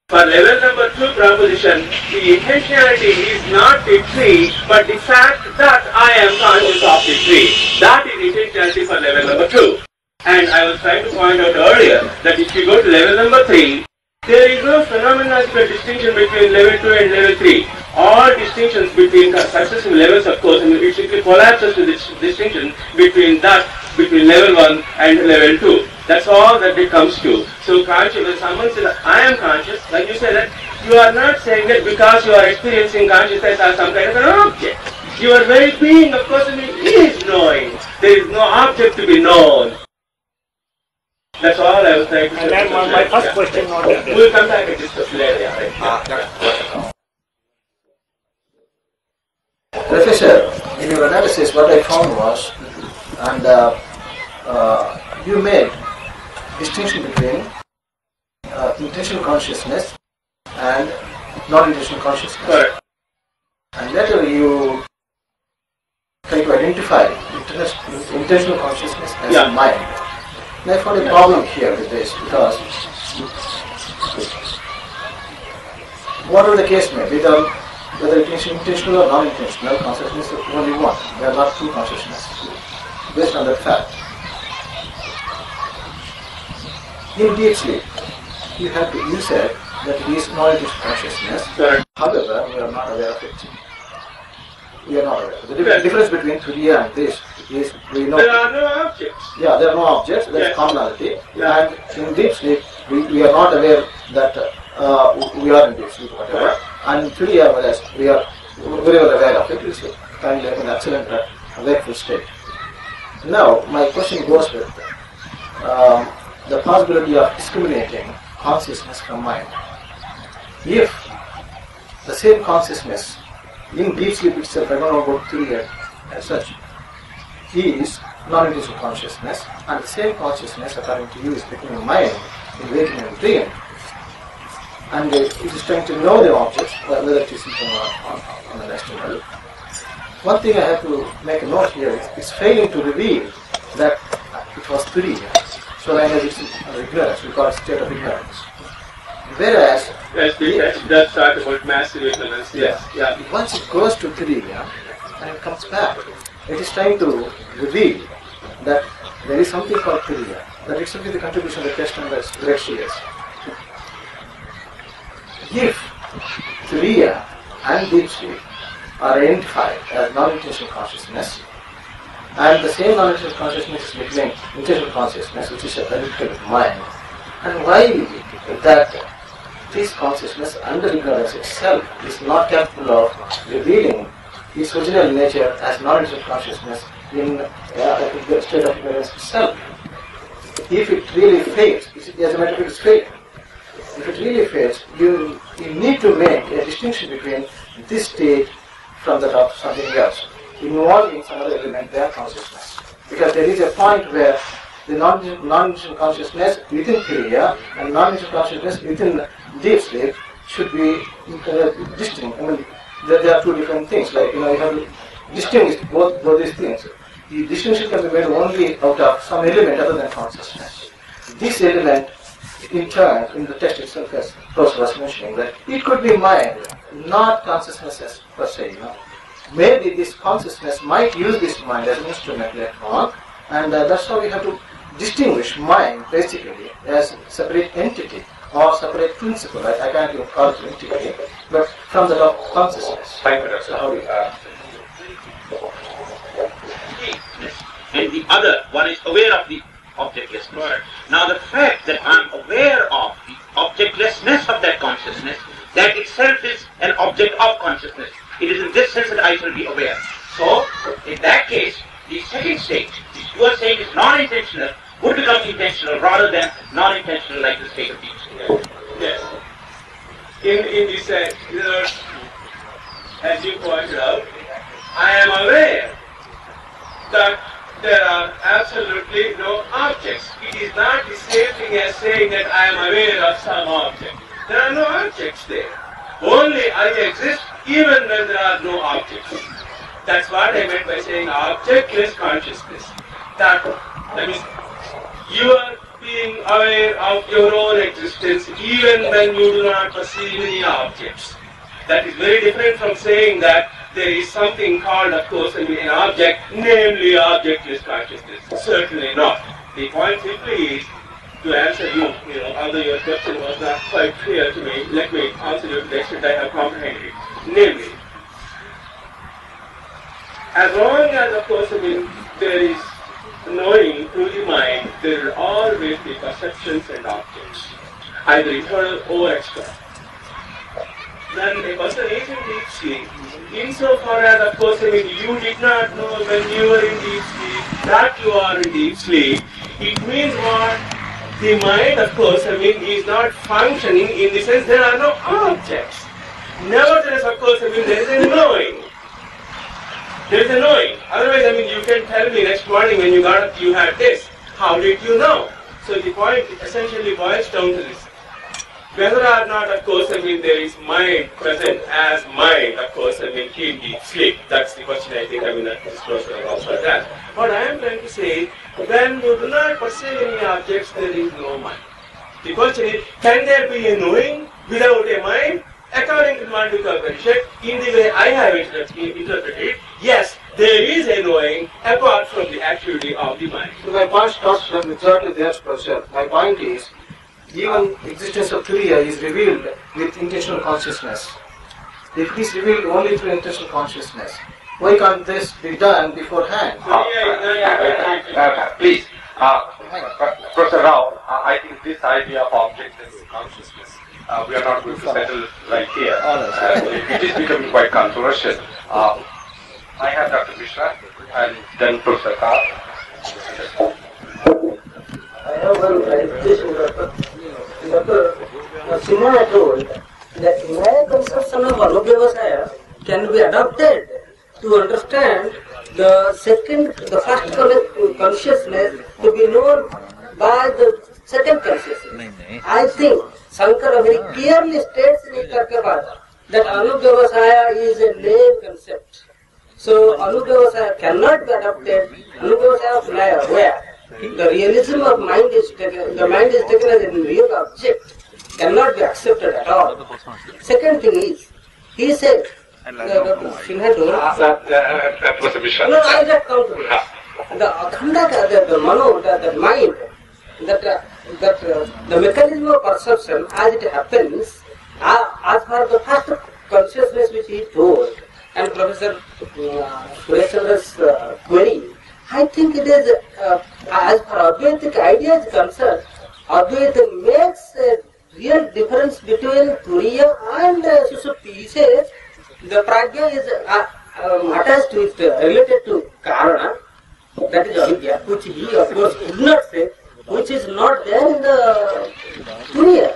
For level number 2 proposition, the intentionality is not the tree, but the fact that I am conscious of the tree. That is intentionality for level number 2. And I was trying to point out earlier that if you go to level number 3, there is no phenomenological distinction between level 2 and level 3. All distinctions between successive levels, of course, and it simply collapses to this distinction between level 1 and level 2. That's all that it comes to. So conscious, when someone says, I am conscious, like you say that, you are not saying that because you are experiencing consciousness as some kind of an object. Your very being of person is knowing. There is no object to be known. That's all I was trying to say. And then my first question not there. We'll come back and discuss later. Right? Professor, in your analysis, what I found was, and you made distinction between intentional consciousness and non-intentional consciousness. Correct. And later you try to identify intentional consciousness as mind. And I found a problem here with this because whatever the case may be, whether it is intentional or non-intentional, consciousness is only one. There are not two consciousnesses. Based on that fact, in deep sleep, you said that it is non-intentional consciousness. Correct. However, we are not aware of it. We are not aware. The difference between Turiya and this is we know. There are no objects. Yeah, there are no objects. There is commonality. Yeah. And in deep sleep, we are not aware that we are in deep sleep, whatever. And in Turiya, whereas we are very well aware of it, it's kind of like an excellent wakeful state. Now, my question goes with the possibility of discriminating consciousness from mind. If the same consciousness in deep sleep itself, I don't know about Turiya as such, is non-intentional consciousness, and the same consciousness, according to you, is becoming mind in waking and dream, and it is trying to know the objects, whether it is something on the next level. One thing I have to make a note here is it's failing to reveal that it was Turiya, so long as it's ignorance, we call it state of ignorance. Whereas, that's talk about massive ignorance. Yes. Yeah. Once it goes to Turiya and it comes back, it is trying to reveal that there is something called Turiya, that it should be the contribution of the test and the great seers. If Turiya and deep sleep are identified as non-intentional consciousness, and the same non-intentional consciousness is becoming intentional consciousness, which is a predicate of mind, and why that this consciousness under ignorance itself is not capable of revealing its original nature as non-intentional consciousness in the state of ignorance itself. If it really fails, as a matter of fact, it's failed. If it really fails, you need to make a distinction between this state from that of something else, involving some other element, their consciousness. Because there is a point where the non-intentional consciousness within Turiya and non-intentional consciousness within deep sleep should be distinct. I mean, there are two different things. Like, you have to distinguish both these things. The distinction can be made only out of some element other than consciousness. This element, in turn, in the text itself, as Professor was mentioning, that it could be mind, not consciousness per se. Maybe this consciousness might use this mind as an instrument later on, and that's how we have to distinguish mind basically as separate entity or separate principle. I can't even call it entity, but from the of consciousness. So how do you and the other one is aware of the objectlessness. Right. Now the fact that I am aware of the objectlessness of that consciousness, that itself is an object of consciousness. It is in this sense that I shall be aware. So, in that case, the second state, which you are saying is non-intentional, would become intentional rather than non-intentional like the state of deep sleep. Yes. In this, as you pointed out, I am aware that there are absolutely no objects. It is not the same thing as saying that I am aware of some object. There are no objects there. Only I exist even when there are no objects. That's what I meant by saying objectless consciousness. That means You are being aware of your own existence even when you do not perceive any objects. That is very different from saying that there is something called, of course, an object, namely objectless consciousness. Certainly not. The point simply is, to answer you, although your question was not quite clear to me, let me answer you to the extent I have comprehended it. Namely, as long as, of course, there is knowing through the mind, there will always be perceptions and objects, either internal or external. Then a person is in deep sleep, insofar as, of course, you did not know when you were in deep sleep that you are in deep sleep, it means what? The mind, of course, is not functioning in the sense there are no objects. Nevertheless, of course, there is a knowing. There is a knowing. Otherwise, you can tell me next morning when you got up, you had this. How did you know? So the point essentially boils down to this. Whether or not, of course, there is mind present as mind, of course, in deep sleep. That's the question I think, that this person also asked. What I am trying to say, when you do not perceive any objects, there is no mind. The question is, can there be a knowing without a mind? According to Mandukya Upanishad, in the way I have interpreted it, yes, there is a knowing apart from the activity of the mind. So my point starts from exactly there, Professor. My point is, even existence of Turiya is revealed with intentional consciousness. If it is revealed only through intentional consciousness, why can't this be done beforehand? Please, Professor Rao, I think this idea of objectless consciousness, we are not going to settle right here. It is becoming quite controversial. I have Dr. Mishra and then Professor Kar. I have one clarification, Dr. Simona told that my conception of Anubhyavasaya can be adopted to understand the first consciousness to be known by the second consciousness. I think Shankara very clearly states in his Tarkavada that Anubhyavasaya is a name concept. So Anubhyavasaya cannot be adopted, Anubhyavasaya of Maya, where the realism of mind is taken, the mind is taken as a real object, cannot be accepted at all. Second thing is, he said, Sinha told, no, I just come to this. The Akhanda, the Mano, the mind, that the mechanism of perception as it happens, as per the first consciousness which he told, and Professor Sureshchandra's query, I think it is, as far as Advaitic idea is concerned, Advaita makes a real difference between Turiya and Sushupti. He says the Prajna is attached to it, related to Karana, that is Avidya, which he of course could not say, which is not there in the Turiya.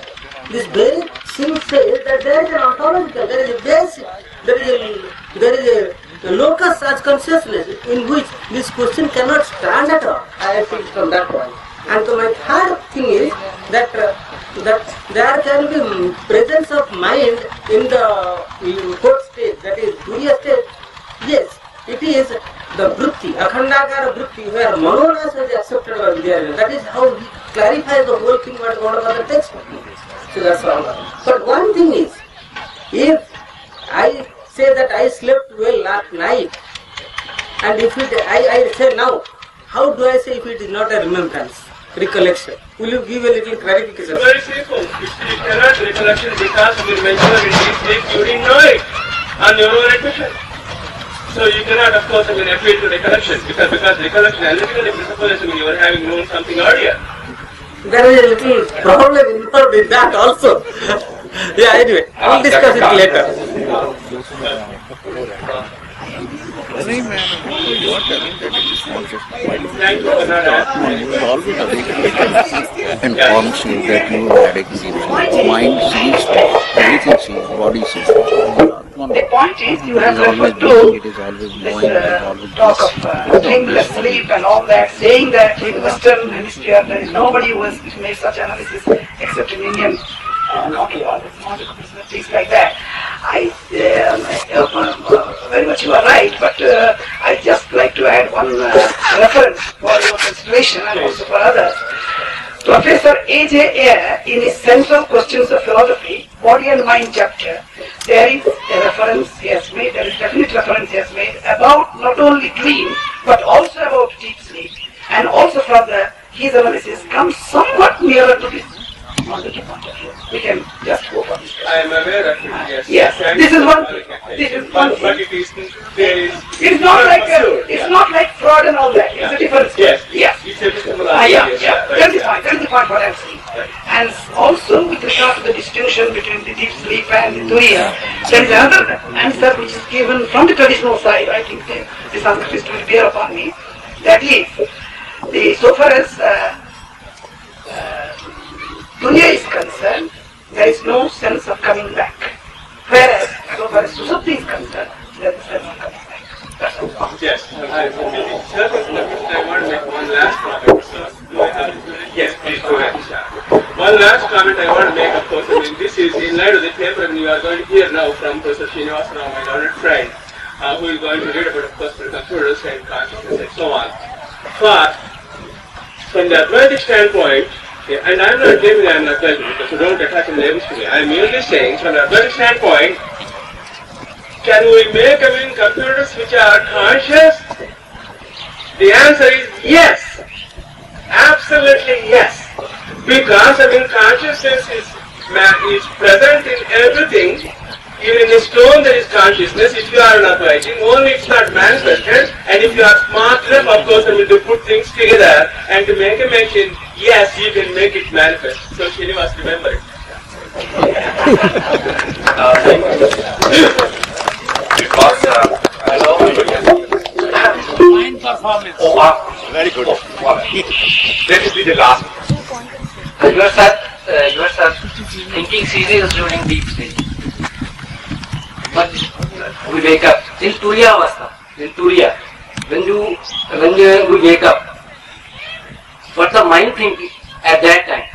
This very thing says that there is an ontological, there is a basic, there is a locus as consciousness in which this question cannot stand at all. I think from that point. And so my third thing is that there can be presence of mind in the fourth stage, that is Turiya stage. Yes, it is the Vritti, Akhandakara Vritti, where Manonas is accepted by Vidyaranya. That is how he clarifies the whole thing what Gaudapada text. So that's all. But one thing is, if I say that I slept well last night, and if I say now, how do I say if it is not a remembrance, recollection? Will you give a little clarification? Very simple. It cannot recollection because when you were in deep sleep, you didn't know it on your own admission. So you cannot, of course, appeal to recollection because recollection analytically presupposes you were having known something earlier. There is a little problem involved in that also. Yeah, anyway, I will discuss it later. And forms you that you had existence. Mind sees everything sees, body sees. The point is you have referred to this talk of dreamless sleep and all that, saying that in Western hemisphere there is nobody who has made such analysis except in Indian things like that. I very much you are right, but I just like to add one reference for your consideration and also for others. Professor A.J. Ayer, in his Central Questions of Philosophy, Body and Mind chapter, there is a reference he has made, there is definite reference he has made about not only dream, but also about deep sleep, and also from his analysis comes somewhat nearer to this positive point of view. We can just go for this. I am aware of it, yes. Yes, this is one thing. This is one thing. But it is, there is... It's not like fraud and all that. It's a different thing. Yes. Yes. It's a different yeah. That's the point what I'm saying. And also with regard to the distinction between the deep sleep and the turiya, there is another answer which is given from the traditional side. I think the Sanskrit will bear upon me. That is, so far as turiya is concerned, there is no sense of coming back. Whereas, so far as susupti is concerned, there is a sense of coming back. That's all. Yes. I want to make one last comment. Do I have it? Yes, please go ahead. One last comment I want to make, of course. I mean, this is in light of the paper we are going to hear now from Professor Srinivasa, my learned friend, who is going to read about, of course, computers and consciousness and so on. But from the Advaitic standpoint, and I'm not claiming I'm not Advaitic, because you don't attach any labels to me. I'm merely saying, from the Advaitic standpoint, can we make computers which are conscious? The answer is yes. Absolutely yes. Because consciousness is present in everything. Even in a stone there is consciousness. If you are not writing, only it's not manifested. And if you are smart enough, of course, to put things together and to make a machine, yes, you can make it manifest. So Srinivas, remember it. Mind performance. Oh, wow. Very good. Wow. Let it be the last. You are thinking serious during deep sleep. But we wake up in Turiya Avastha. In Turiya, when we wake up, what the mind thinking at that time?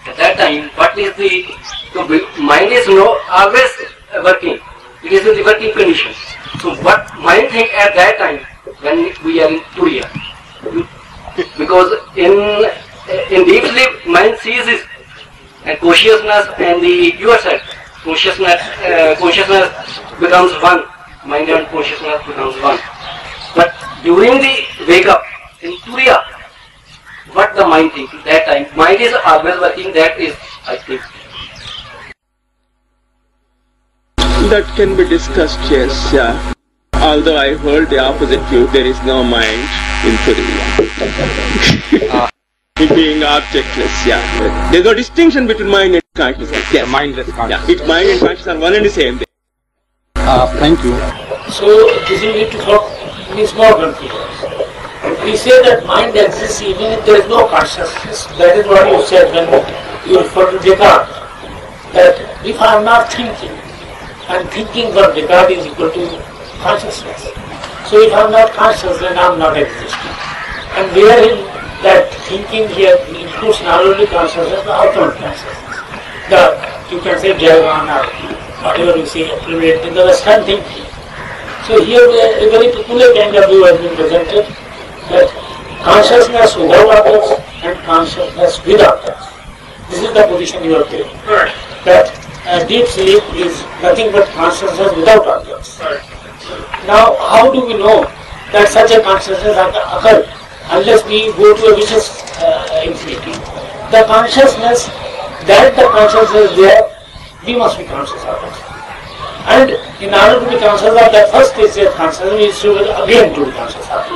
At that time, what is the mind is always working. It is in the working condition. So what mind think at that time when we are in Turiya? Because in deep sleep, mind ceases, and consciousness and the pure self, consciousness becomes one. Mind and consciousness becomes one. But during the wake up in Turiya, what the mind thinks that time? Mind is always working. That is, I think. That can be discussed, yes, yeah. Although I hold the opposite view, there is no mind in Turiya. It being objectless, yeah. There's no distinction between mind and consciousness. Yes. Mindless consciousness. It's mind and consciousness are one and the same thing. Thank you. So this is need to talk means more confusion. We say that mind exists even if there is no consciousness. That is what you said when you refer to Descartes. That if I am not thinking, and thinking for Descartes is equal to consciousness. So if I am not conscious, then I am not existing. And wherein that thinking here includes not only consciousness but ultimate consciousness. You can say Jaivan or whatever you say, in the Western thinking. So here a very peculiar kind of view has been presented, that consciousness without objects and consciousness with objects. This is the position you are taking. Right. That deep sleep is nothing but consciousness without objects. Right. Now, how do we know that such a consciousness occurs unless we go to a vicious infinity? The consciousness there, we must be conscious of it. And in order to be conscious of that first stage of consciousness, we should again to be conscious of it.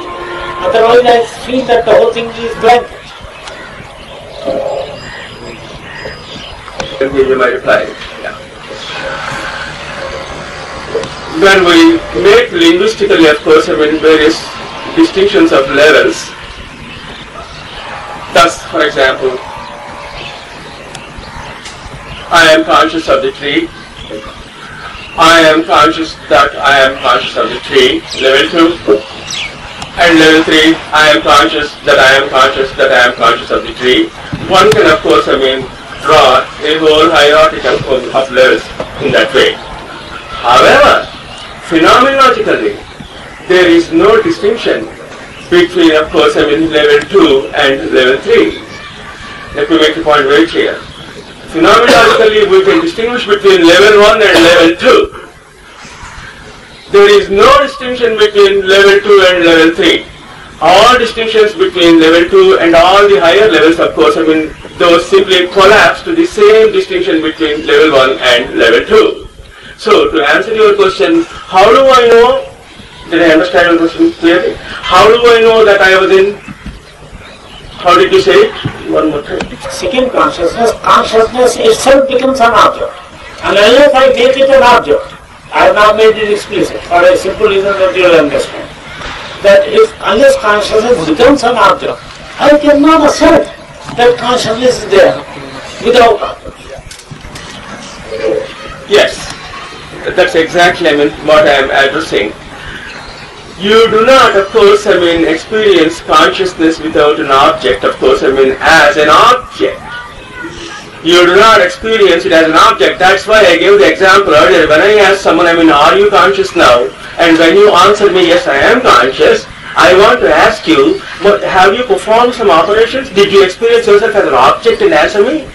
Otherwise, I feel that the whole thing is blank. I'll give you my reply. Yeah. When we make linguistically, of course, various distinctions of levels. Thus, for example, I am conscious of the tree. I am conscious that I am conscious of the tree, level 2. And level 3, I am conscious that I am conscious that I am conscious of the tree. One can, of course, draw a whole hierarchy of levels in that way. However, phenomenologically, there is no distinction between, of course, level 2 and level 3. let me make the point very clear. Phenomenologically, we can distinguish between level 1 and level 2. There is no distinction between level 2 and level 3. All distinctions between level 2 and all the higher levels, of course, those simply collapse to the same distinction between level 1 and level 2. So, to answer your question, how do I know, did I understand your question clearly? How do I know that I was in, how did you say it? One more time. Second consciousness, consciousness itself becomes an object. And unless I make it an object, I have now made it explicit for a simple reason that you will understand. That if unless consciousness becomes an object, I cannot assert that consciousness is there without object. Yes, that's exactly what I am addressing. You do not, of course, experience consciousness without an object, of course, as an object. You do not experience it as an object. That's why I gave the example earlier. When I asked someone, are you conscious now? And when you answer me, yes, I am conscious, I want to ask you, but have you performed some operations? Did you experience yourself as an object and answer me?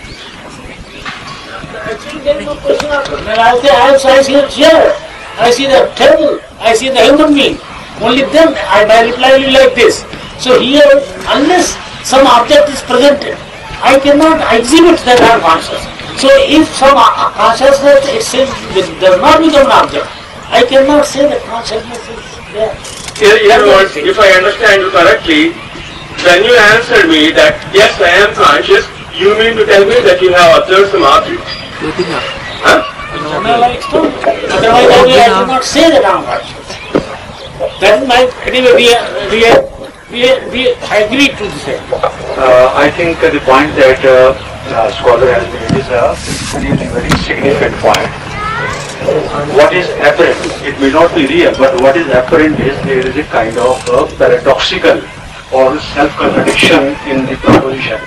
Actually, there is no question of it. When I say I see a chair, I see the table, I see the human being. Only then I reply like this. So here, unless some object is presented, I cannot exhibit that I am conscious. So if some consciousness itself does not become an object, I cannot say that consciousness is there. In other words, if I understand you correctly, when you answered me that yes, I am conscious, you mean to tell me that you have observed some object? Huh? Otherwise I cannot say that I am conscious. That is my, anyway, we agree to the same. I think the point that scholar has made is a really very significant point. What is apparent, it may not be real, but what is apparent is there is a kind of paradoxical or self-contradiction in the proposition.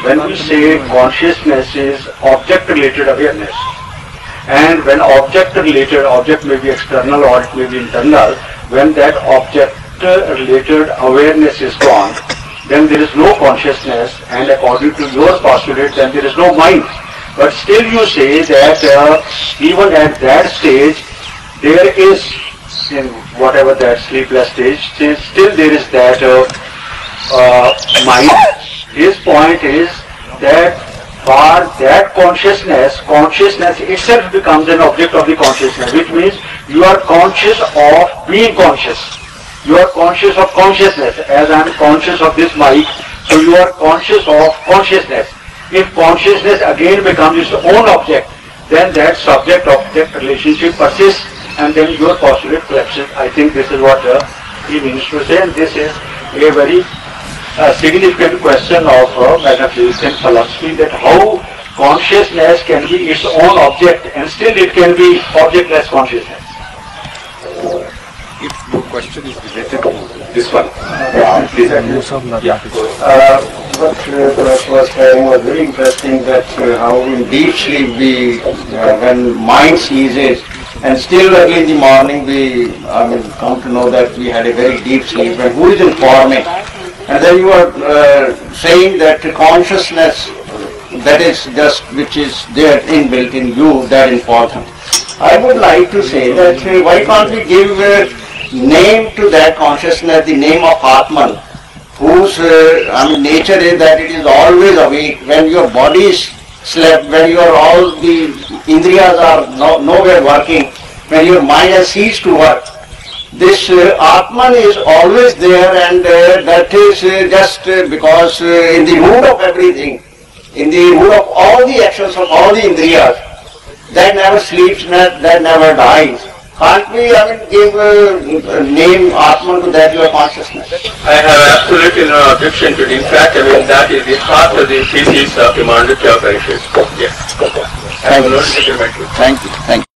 When we say consciousness is object-related awareness, and when object-related, object may be external or it may be internal, when that object-related awareness is gone, then there is no consciousness, and according to your postulate, then there is no mind. But still you say that even at that stage, there is, in whatever that sleepless stage, still there is that mind. His point is that for that consciousness itself becomes an object of the consciousness, which means you are conscious of being conscious. You are conscious of consciousness, as I am conscious of this mic, so you are conscious of consciousness. If consciousness again becomes its own object, then that subject-object relationship persists, and then your postulate collapses. I think this is what he means to say, and this is a very significant question of metaphysics and philosophy, that how consciousness can be its own object and still it can be objectless consciousness. If your question is related to this one, what was saying was very interesting, that how in deep sleep we, when mind ceases, and still early in the morning we come to know that we had a very deep sleep, and who is informing? And then you are saying that consciousness, that is just which is there inbuilt in you, that informs. I would like to say that why can't we give name to that consciousness, the name of Atman, whose nature is that it is always awake. When your body is slept, when all the indriyas are nowhere working, when your mind has ceased to work, this Atman is always there, and that is just because in the mood of everything, in the mood of all the actions of all the indriyas, that never sleeps, that never dies. Can't we give name Atman to that your consciousness? I have absolutely no objection to it. In fact, that is the heart of the thesis of the Mandukya Upanishad. Yes. Thank you. Thank you.